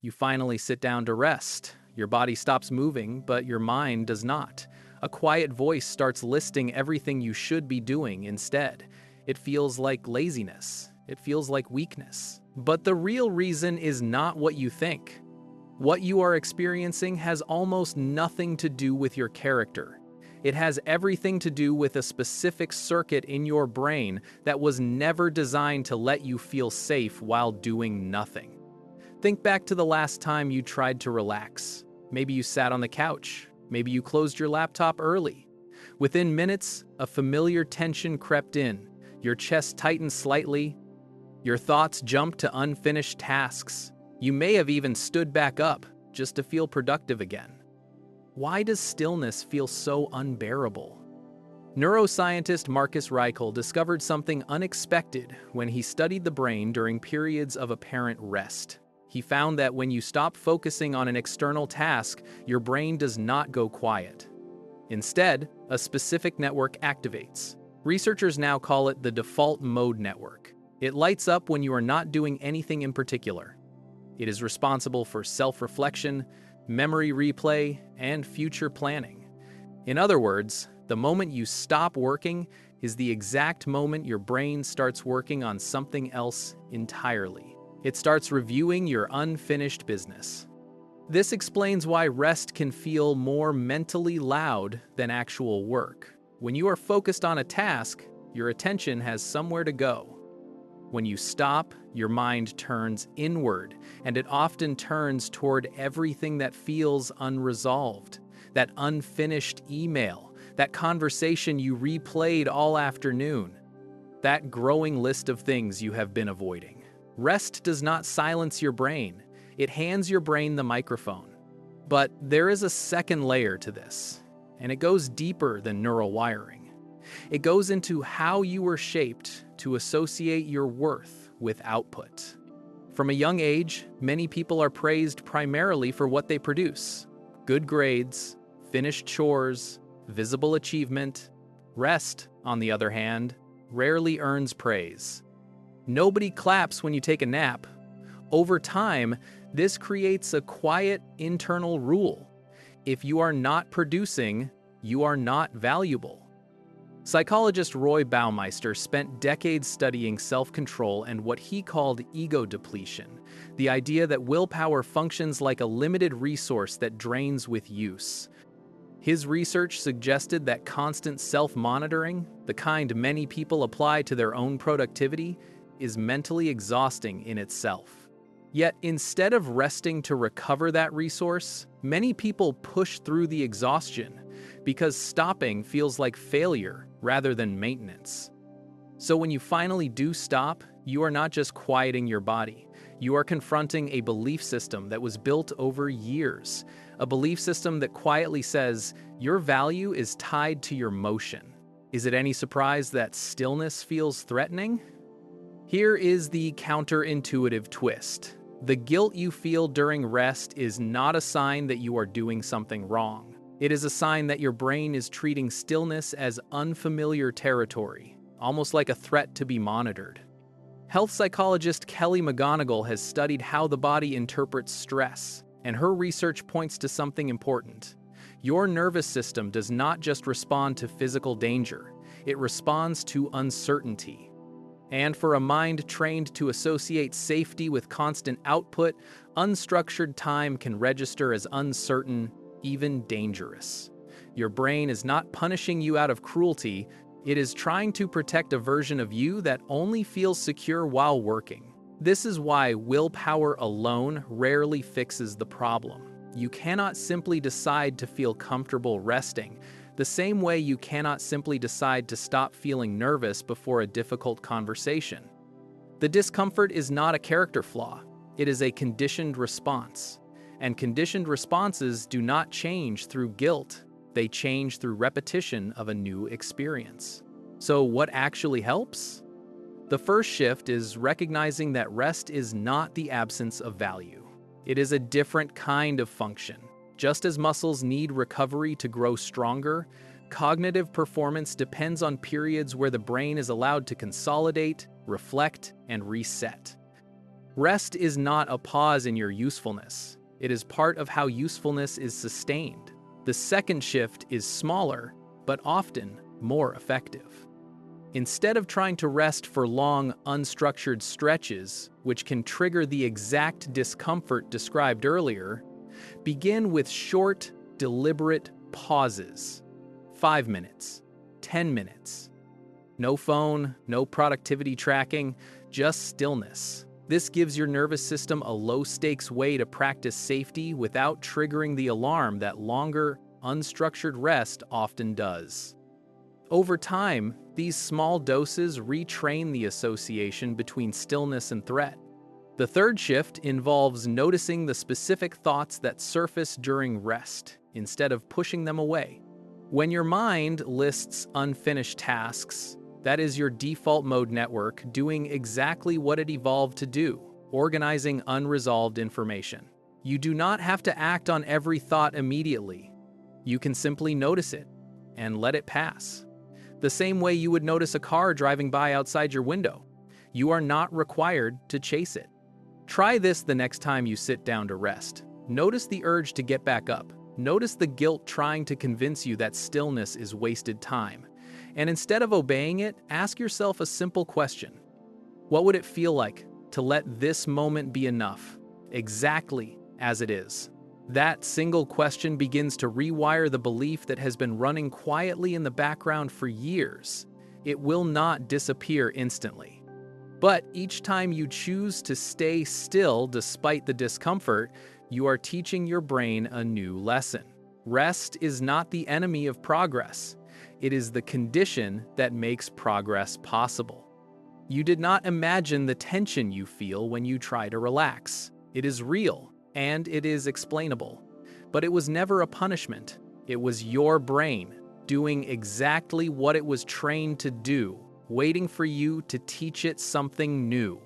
You finally sit down to rest. Your body stops moving, but your mind does not. A quiet voice starts listing everything you should be doing instead. It feels like laziness. It feels like weakness. But the real reason is not what you think. What you are experiencing has almost nothing to do with your character. It has everything to do with a specific circuit in your brain that was never designed to let you feel safe while doing nothing. Think back to the last time you tried to relax. Maybe you sat on the couch. Maybe you closed your laptop early. Within minutes, a familiar tension crept in. Your chest tightened slightly. Your thoughts jumped to unfinished tasks. You may have even stood back up just to feel productive again. Why does stillness feel so unbearable? Neuroscientist Marcus Raichle discovered something unexpected when he studied the brain during periods of apparent rest. He found that when you stop focusing on an external task, your brain does not go quiet. Instead, a specific network activates. Researchers now call it the default mode network. It lights up when you are not doing anything in particular. It is responsible for self-reflection, memory replay, and future planning. In other words, the moment you stop working is the exact moment your brain starts working on something else entirely. It starts reviewing your unfinished business. This explains why rest can feel more mentally loud than actual work. When you are focused on a task, your attention has somewhere to go. When you stop, your mind turns inward, and it often turns toward everything that feels unresolved. That unfinished email, that conversation you replayed all afternoon, that growing list of things you have been avoiding. Rest does not silence your brain. It hands your brain the microphone. But there is a second layer to this, and it goes deeper than neural wiring. It goes into how you were shaped to associate your worth with output. From a young age, many people are praised primarily for what they produce. Good grades, finished chores, visible achievement. Rest, on the other hand, rarely earns praise. Nobody claps when you take a nap. Over time, this creates a quiet internal rule. If you are not producing, you are not valuable. Psychologist Roy Baumeister spent decades studying self-control and what he called ego depletion, the idea that willpower functions like a limited resource that drains with use. His research suggested that constant self-monitoring, the kind many people apply to their own productivity, is mentally exhausting in itself. Yet, instead of resting to recover that resource, many people push through the exhaustion because stopping feels like failure rather than maintenance. So when you finally do stop, you are not just quieting your body. You are confronting a belief system that was built over years, a belief system that quietly says your value is tied to your motion. Is it any surprise that stillness feels threatening? Here is the counterintuitive twist. The guilt you feel during rest is not a sign that you are doing something wrong. It is a sign that your brain is treating stillness as unfamiliar territory, almost like a threat to be monitored. Health psychologist Kelly McGonigal has studied how the body interprets stress, and her research points to something important. Your nervous system does not just respond to physical danger, it responds to uncertainty. And for a mind trained to associate safety with constant output, unstructured time can register as uncertain, even dangerous. Your brain is not punishing you out of cruelty, it is trying to protect a version of you that only feels secure while working. This is why willpower alone rarely fixes the problem. You cannot simply decide to feel comfortable resting, the same way you cannot simply decide to stop feeling nervous before a difficult conversation. The discomfort is not a character flaw, it is a conditioned response. And conditioned responses do not change through guilt, they change through repetition of a new experience. So what actually helps? The first shift is recognizing that rest is not the absence of value. It is a different kind of function. Just as muscles need recovery to grow stronger, cognitive performance depends on periods where the brain is allowed to consolidate, reflect, and reset. Rest is not a pause in your usefulness. It is part of how usefulness is sustained. The second shift is smaller, but often more effective. Instead of trying to rest for long, unstructured stretches, which can trigger the exact discomfort described earlier, begin with short, deliberate pauses. 5 minutes, 10 minutes. No phone, no productivity tracking, just stillness. This gives your nervous system a low-stakes way to practice safety without triggering the alarm that longer, unstructured rest often does. Over time, these small doses retrain the association between stillness and threat. The third shift involves noticing the specific thoughts that surface during rest, instead of pushing them away. When your mind lists unfinished tasks, that is your default mode network doing exactly what it evolved to do, organizing unresolved information. You do not have to act on every thought immediately. You can simply notice it and let it pass. The same way you would notice a car driving by outside your window. You are not required to chase it. Try this the next time you sit down to rest. Notice the urge to get back up. Notice the guilt trying to convince you that stillness is wasted time. And instead of obeying it, ask yourself a simple question. What would it feel like to let this moment be enough, exactly as it is? That single question begins to rewire the belief that has been running quietly in the background for years. It will not disappear instantly. But each time you choose to stay still despite the discomfort, you are teaching your brain a new lesson. Rest is not the enemy of progress. It is the condition that makes progress possible. You did not imagine the tension you feel when you try to relax. It is real, and it is explainable. But it was never a punishment. It was your brain doing exactly what it was trained to do, waiting for you to teach it something new.